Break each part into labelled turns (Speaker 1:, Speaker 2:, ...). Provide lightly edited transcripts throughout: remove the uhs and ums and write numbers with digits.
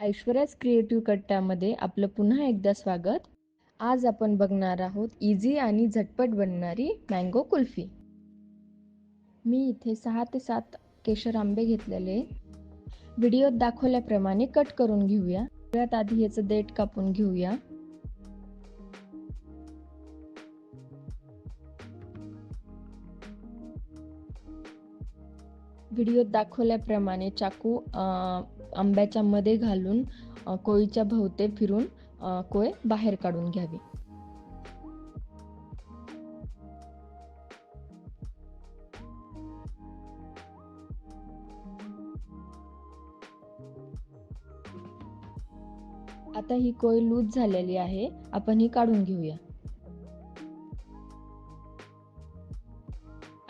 Speaker 1: Aishwarya's creative कट्ट्यामध्ये आपलं पुन्हा एकदा स्वागत. आज आपण बघणार आहोत इझी आणि झटपट बनणारी मँगो कुल्फी. मी इथे 6 ते 7 केशर आंबे घेतलेले. व्हिडिओत दाखवल्याप्रमाणे कट करून घेऊया. सगळ्यात आधी याचं देठ कापून घेऊया. व्हिडिओत दाखवल्याप्रमाणे चाकू आंब्याच्या मध्ये घालून कोळीच्या भोवते फिरून कोय बाहेर काढून घ्यावी. आता ही कोय लूज झालेली आहे, आपण ही काढून घेऊया.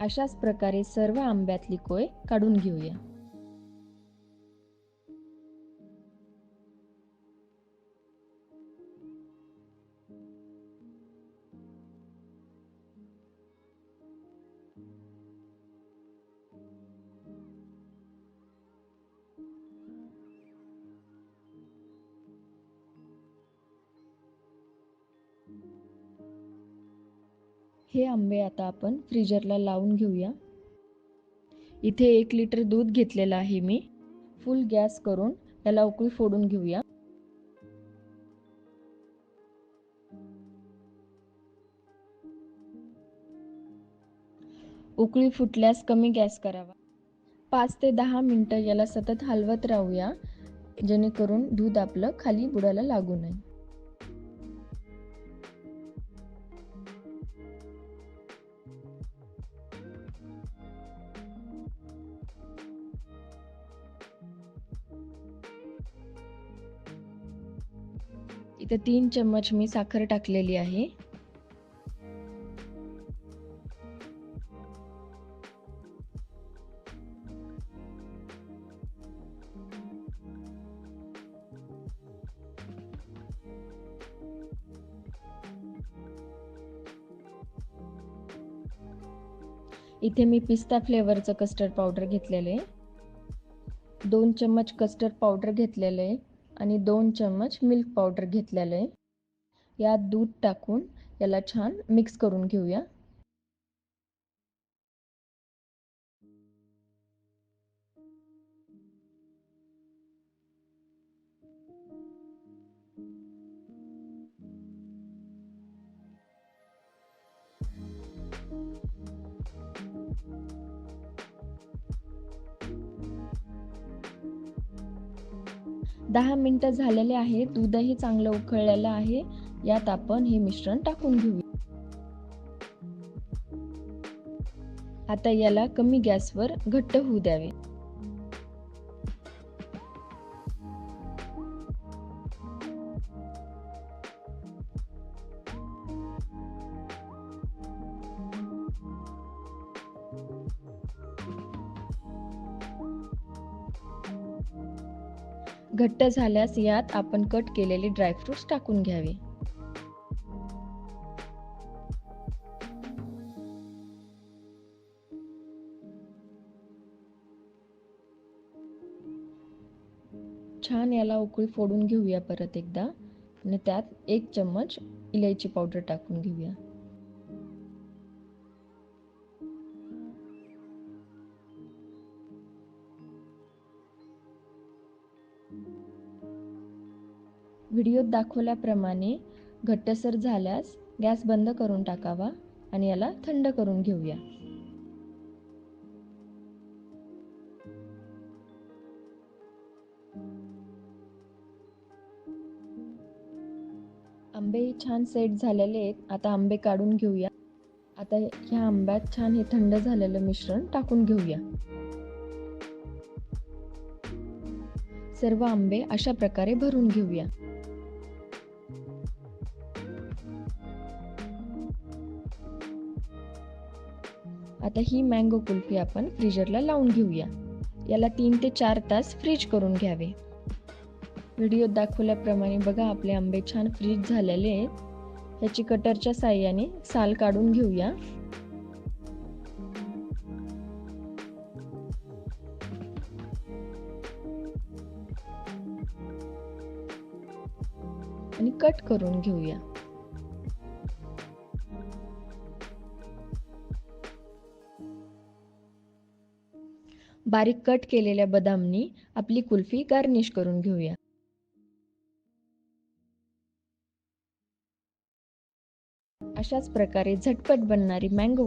Speaker 1: अशाच प्रकारे सर्व आंब्यातली कोय काढून घेऊया. हे आंबे आता आपण फ्रीजरला लावून घेऊया. इथे 1 लिटर दूध घेतलेलं आहे मी. फुल गॅस करून याला उकळी फोडून घेऊया. उकळी फुटल्यास कमी गॅस करावा. 5 ते 10 मिनिटं याला सतत हलवत राहूया, जेणेकरून दूध आपलं खाली बुडाला लागू नये. इथे 3 चम्मच मी साखर टाकलेली आहे. इथे मी पिस्ता फ्लेवरचं कस्टर्ड पावडर घेतलेले आहे. 2 चम्मच कस्टर्ड पावडर घेतलेले आहे आणि 2 चम्मच मिल्क पावडर घेतलेले आहे. यात दूध टाकून याला छान मिक्स करून घेऊया. दहा मिनिटं झालेले आहे. दूधही चांगलं उकळलेलं आहे. यात आपण हे मिश्रण टाकून घेऊया. आता याला कमी गॅसवर घट्ट होऊ द्यावे. घट्ट झाल्यास यात आपण कट केलेले ड्रायफ्रुट्स टाकून घ्यावे. छान याला उकळी फोडून घेऊया परत एकदा आणि त्यात 1 चम्मच इलायची पावडर टाकून घेऊया. व्हिडिओत दाखवल्याप्रमाणे घट्टसर झाल्यास गॅस बंद करून टाकावा आणि याला थंड करून घेऊया. आंबे छान सेट झालेले आहेत. आता आंबे काढून घेऊया. आता ह्या आंब्यात छान हे थंड झालेलं मिश्रण टाकून घेऊया. सर्व आंबे अशा प्रकारे भरून घेऊया. आता ही मँगो कुल्फी आपण फ्रीजरला लावून घेऊया. याला 3 ते 4 तास फ्रीज करून घ्यावे. व्हिडिओत दाखवल्याप्रमाणे बघा आपले आंबे छान फ्रीज झालेले आहेत. ह्याची कटरच्या साहाय्याने साल काढून घेऊया. आणि कट करून घेऊया. बारीक कट केलेल्या बदामनी आपली कुल्फी गार्निश करून घेऊया. अशाच प्रकारे झटपट बनणारी मँगो